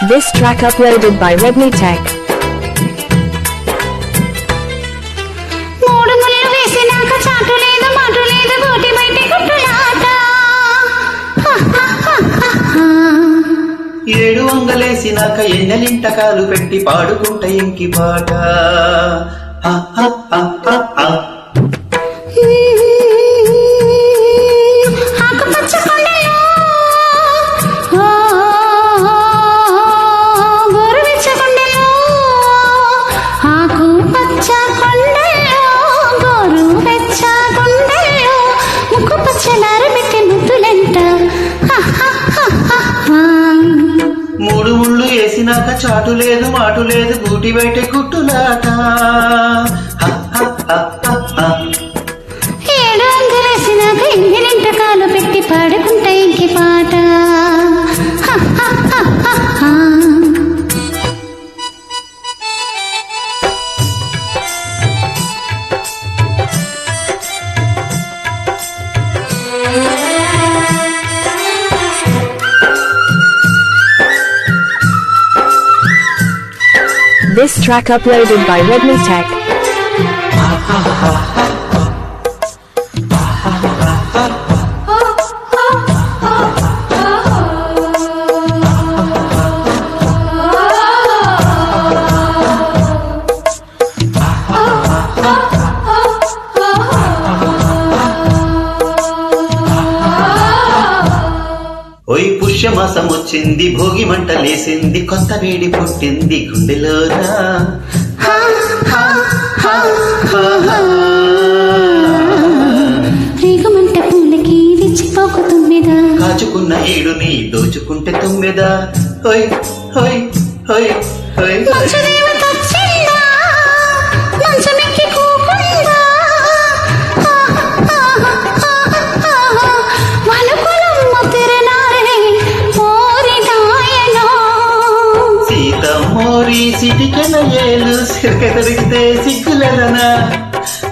This track uploaded by Redmi Tech. ఏడు వంగలేసినాక ఎన్నెలింటకాలు పెట్టి పాడుకుంట ఇంకి పాట మూడు ముళ్ళు వేసినాక చాటు లేదు మాటు లేదు గూటి బయట గుట్టులాట ఏడు వందలేసినాక ఎన్నింటకాలు పెట్టి పాడుకుంటా ఇంకి పాట This track uploaded by Redmi Tech. ఓయ్ పుష్యమాసం వచ్చింది భోగి మంట లేసింది కొత్త వేడి పుట్టింది గుండెలోనా రేగుమంట పూలకి విచ్చిపోకు తుమ్మెదా కాచుకున్న ఏడుని దోచుకుంటే తుమ్మెదా హోయ్ హోయ్ హోయ్ హోయ్ మోరీ సిటికెన ఏలు సిరక దొరికితే సిగ్గులరనా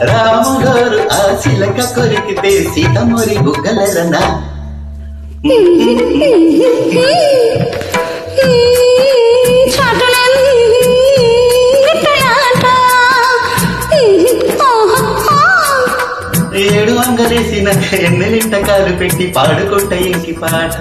రాముగారు ఆ సిలక కొరికితే సీత మోరి బుగ్గలరనా ఏడు వంగలేసిన ఎన్నెలింటకాలు పెట్టి పాడుకుంట ఇంకి పాట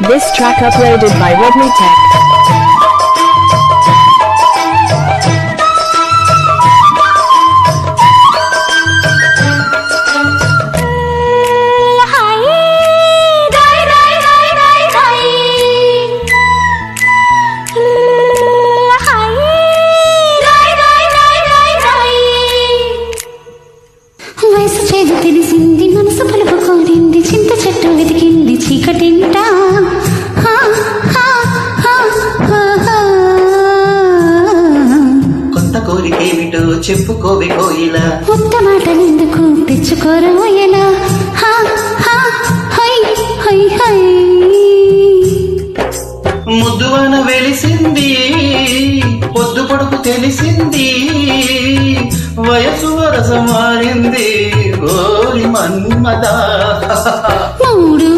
This track uploaded by Redmi Tech. వయసు చేదు తెలిసింది మనసు పలుపు కోరింది చింత చెట్టు వెతికింది చీకటింట కొత్త కోరికేమిటో చెప్పుకోవే కోయిలా కొత్త మాటలెందుకు తెచ్చుకోరమోయలా ముద్దువన వెలిసింది పొద్దు పొడుపు తెలిసింది వయసు వరస మారింది గోరి మన్మదా మూడు